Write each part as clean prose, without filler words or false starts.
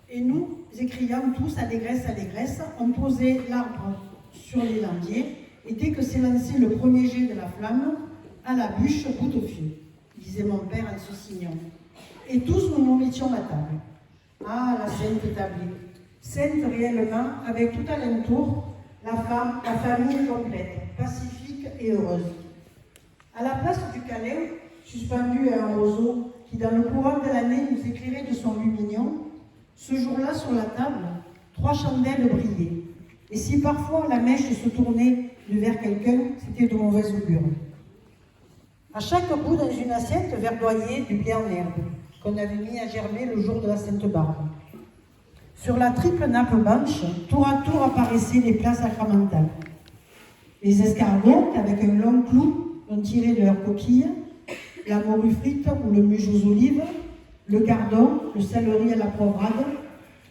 Et nous, écriant tous allégresse, allégresse, on posait l'arbre sur les landiers, et dès que s'est lancé le premier jet de la flamme, à la bûche, bout de feu, disait mon père en se signant. Et tous nous nous mettions à table. Ah, la sainte tablée, sainte réellement, avec tout alentour, la famille complète, pacifique et heureuse. À la place du câlin, suspendu à un roseau qui, dans le courant de l'année, nous éclairait de son lumignon, ce jour-là, sur la table, 3 chandelles brillaient. Et si parfois la mèche se tournait vers quelqu'un, c'était de mauvaise augure. À chaque bout, dans une assiette, verdoyait du blé en herbe, qu'on avait mis à germer le jour de la Sainte Barbe. Sur la triple nappe blanche, tour à tour apparaissaient les plats sacramentales. Les escargots, avec un long clou, ont tiré de leurs coquilles, la morue frite ou le muche aux olives, le gardon, le céleri à la poivrade,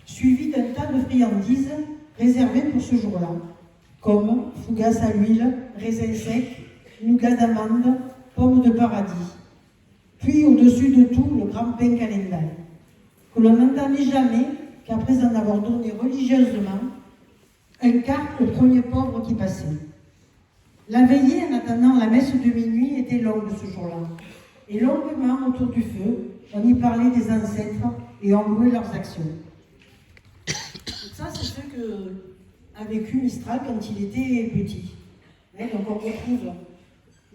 suivi d'un tas de friandises réservées pour ce jour-là, comme fougasse à l'huile, raisins secs, nougat d'amande, pommes de paradis. Puis, au-dessus de tout, le grand pain calendal, que l'on n'entendait jamais qu'après en avoir donné religieusement un quart au premier pauvre qui passait. La veillée, en attendant la messe de minuit, était longue ce jour-là. Et longuement, autour du feu, on y parlait des ancêtres et on louait leurs actions. Donc ça, c'est ce qu'a vécu Mistral quand il était petit. Donc on retrouve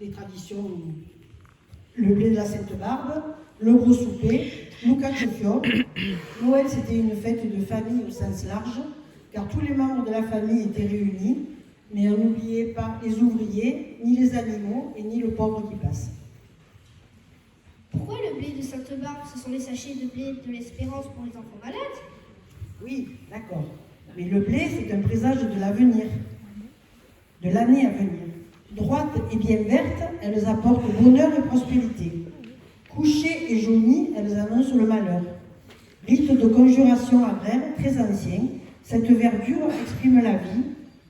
les traditions, le blé de la Sainte Barbe, le gros souper, l'Ucacefio. Noël, c'était une fête de famille au sens large, car tous les membres de la famille étaient réunis, mais on n'oubliait pas les ouvriers, ni les animaux, et ni le pauvre qui passe. Pourquoi le blé de Sainte-Barbe, ce sont les sachets de blé de l'espérance pour les enfants malades? Oui, d'accord. Mais le blé, c'est un présage de l'avenir, de l'année à venir. Droites et bien vertes, elles apportent bonheur et prospérité. Couchées et jaunies, elles annoncent le malheur. Rite de conjuration agraire très ancien, cette verdure exprime la vie,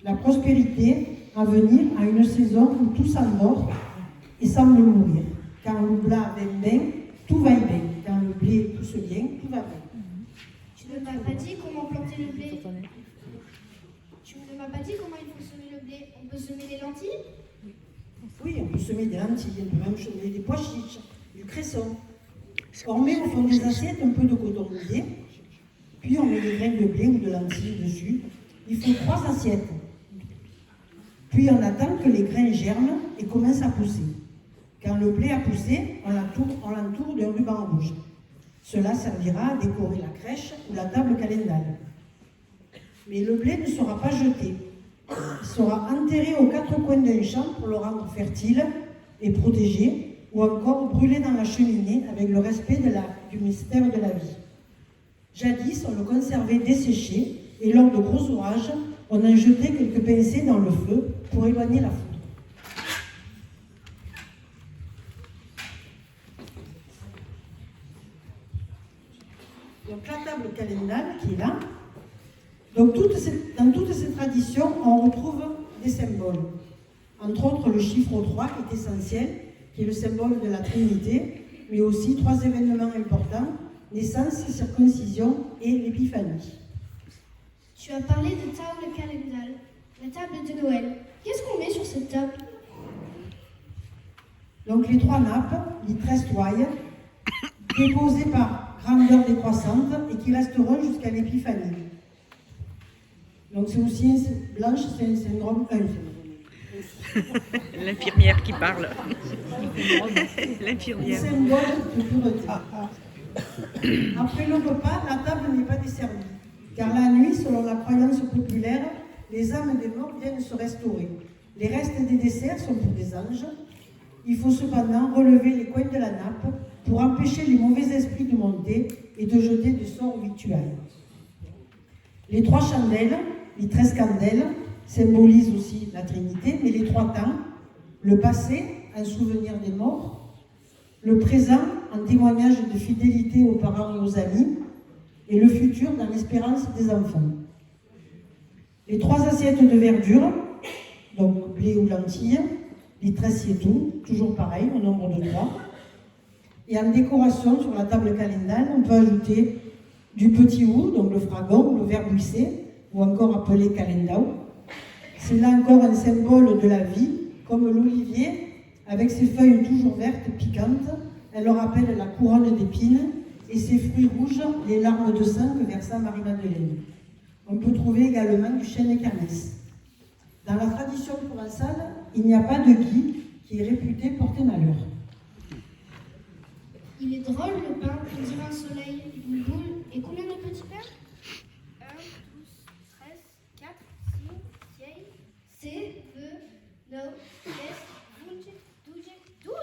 la prospérité à venir à une saison où tout s'endort et semble mourir. Quand le blé va bien, tout va bien. Quand le blé pousse bien, tout va bien. Tu ne m'as pas dit comment planter le blé? Tu ne m'as pas dit comment il faut semer le blé? On peut semer les lentilles? Oui, on peut semer des lentilles, on peut même semer des pois chiches, du cresson. On met au fond des assiettes un peu de coton mouillé, puis on met des graines de blé ou de lentilles dessus. Il faut 3 assiettes. Puis on attend que les grains germent et commencent à pousser. Quand le blé a poussé, on l'entoure d'un ruban rouge. Cela servira à décorer la crèche ou la table calendale. Mais le blé ne sera pas jeté. Il sera enterré aux 4 coins d'un champ pour le rendre fertile et protégé, ou encore brûlé dans la cheminée avec le respect du mystère de la vie. Jadis, on le conservait desséché et lors de gros orages, on en jetait quelques pincées dans le feu pour éloigner la foudre. Donc la table calendale qui est là. Donc dans toutes ces traditions, on retrouve des symboles. Entre autres, le chiffre 3 qui est essentiel, qui est le symbole de la Trinité, mais aussi 3 événements importants, naissance, circoncision et l'épiphanie. Tu as parlé de table calendale, la table de Noël. Qu'est-ce qu'on met sur cette table? Donc les 3 nappes, les 13 toiles, déposées par grandeur décroissante et qui resteront jusqu'à l'épiphanie. Donc c'est aussi blanche, c'est un syndrome. L'infirmière qui parle. L'infirmière. Symbole de pureté. Après le repas, la table n'est pas desservie, car la nuit, selon la croyance populaire, les âmes des morts viennent se restaurer. Les restes des desserts sont pour des anges. Il faut cependant relever les coins de la nappe pour empêcher les mauvais esprits de monter et de jeter des sorts victuailles. Les 3 chandelles, les 13 candelles, symbolisent aussi la Trinité, mais les 3 temps, le passé, en souvenir des morts, le présent, en témoignage de fidélité aux parents et aux amis, et le futur dans l'espérance des enfants. Les 3 assiettes de verdure, donc blé ou lentilles, les tracietou, toujours pareil, au nombre de 3. Et en décoration, sur la table calendale, on peut ajouter du petit hou, donc le fragon, le ver buissé, ou encore appelé calendau. C'est là encore un symbole de la vie, comme l'olivier, avec ses feuilles toujours vertes, piquantes. Elle leur rappelle la couronne d'épines et ses fruits rouges, les larmes de sang que versa Marie-Madeleine. On peut trouver également du chêne kermès. Dans la tradition provençale, il n'y a pas de gui qui est réputé porter malheur. Il est drôle le pain, on dirait un soleil, une boule. Et combien de petits pains 1, 12, 13, 4, 5, 6, 7, 9, 10, 12, 12.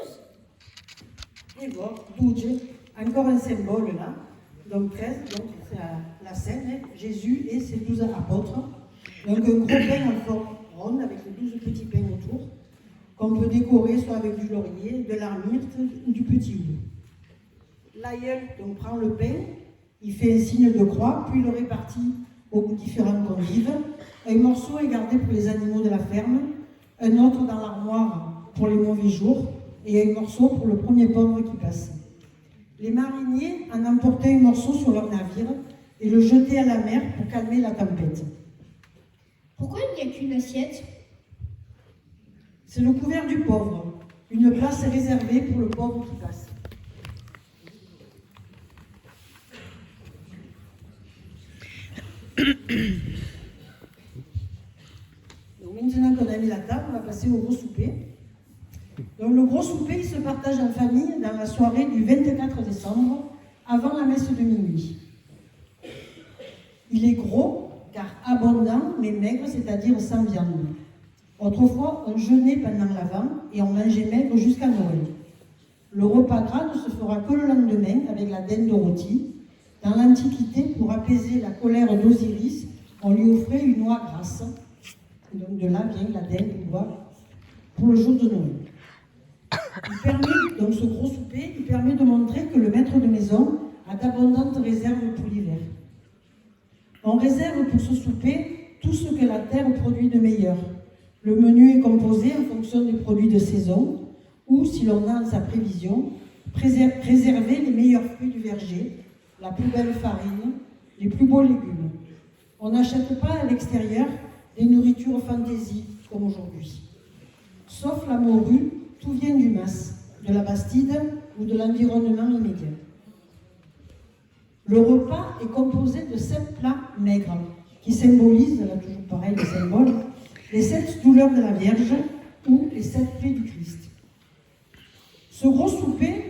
Et voilà, 12, encore un symbole là. Donc 13, donc c'est la scène, Jésus et ses 12 apôtres. Donc un gros pain en forme ronde avec les 12 petits pains autour, qu'on peut décorer soit avec du laurier, de la myrte ou du petit hou. L'aïeul donc prend le pain, il fait un signe de croix, puis le répartit aux différents convives. Un morceau est gardé pour les animaux de la ferme, un autre dans l'armoire pour les mauvais jours, et un morceau pour le premier pauvre qui passe. Les mariniers en emportaient un morceau sur leur navire et le jetaient à la mer pour calmer la tempête. Pourquoi il n'y a qu'une assiette? C'est le couvert du pauvre, une place réservée pour le pauvre qui passe. Donc maintenant qu'on a mis la table, on va passer au gros souper. Donc le gros souper, il se partage en famille dans la soirée du 24 décembre, avant la messe de minuit. Il est gros, car abondant, mais maigre, c'est-à-dire sans viande. Autrefois, on jeûnait pendant l'Avent et on mangeait maigre jusqu'à Noël. Le repas gras ne se fera que le lendemain avec la dinde rôtie. Dans l'Antiquité, pour apaiser la colère d'Osiris, on lui offrait une oie grasse. Et donc de là vient la dinde pour le jour de Noël. Donc ce gros souper, il permet de montrer que le maître de maison a d'abondantes réserves pour l'hiver. On réserve pour ce souper tout ce que la terre produit de meilleur. Le menu est composé en fonction des produits de saison, ou, si l'on a en sa prévision, préserver les meilleurs fruits du verger, la plus belle farine, les plus beaux légumes. On n'achète pas à l'extérieur des nourritures fantaisie comme aujourd'hui. Sauf la morue, tout vient du Mas, de la Bastide ou de l'environnement immédiat. Le repas est composé de 7 plats maigres qui symbolisent, là toujours pareil le symbole, les 7 douleurs de la Vierge ou les 7 plaies du Christ. Ce gros souper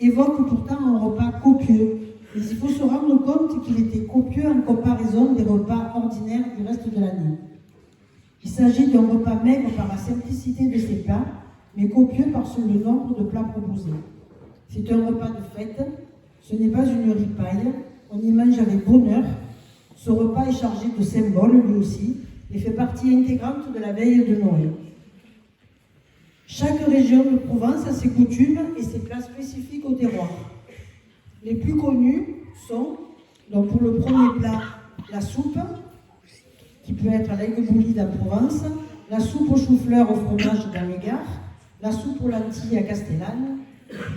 évoque pourtant un repas copieux, mais il faut se rendre compte qu'il était copieux en comparaison des repas ordinaires du reste de l'année. Il s'agit d'un repas maigre par la simplicité de ses plats, mais copieux par le nombre de plats proposés. C'est un repas de fête, ce n'est pas une ripaille, on y mange avec bonheur. Ce repas est chargé de symboles lui aussi, et fait partie intégrante de la veille de Noël. Chaque région de Provence a ses coutumes et ses plats spécifiques au terroir. Les plus connus sont, donc pour le premier plat, la soupe, qui peut être à l'aigueboulis en Provence, la soupe au chou-fleur au fromage dans le Gard, la soupe aux lentilles à Castellane,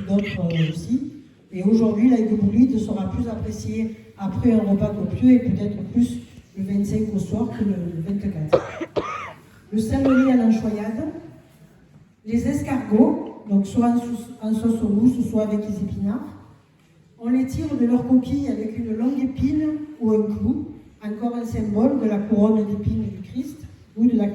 d'autres aussi. Et aujourd'hui, l'aigueboulis sera plus apprécié après un repas copieux et peut-être plus le 25 au soir que le 24. Le céleri à l'anchoyade, les escargots, donc soit en sauce rousse, soit avec les épinards. On les tire de leur coquille avec une longue épine ou un clou, encore un symbole de la couronne d'épines du Christ ou de la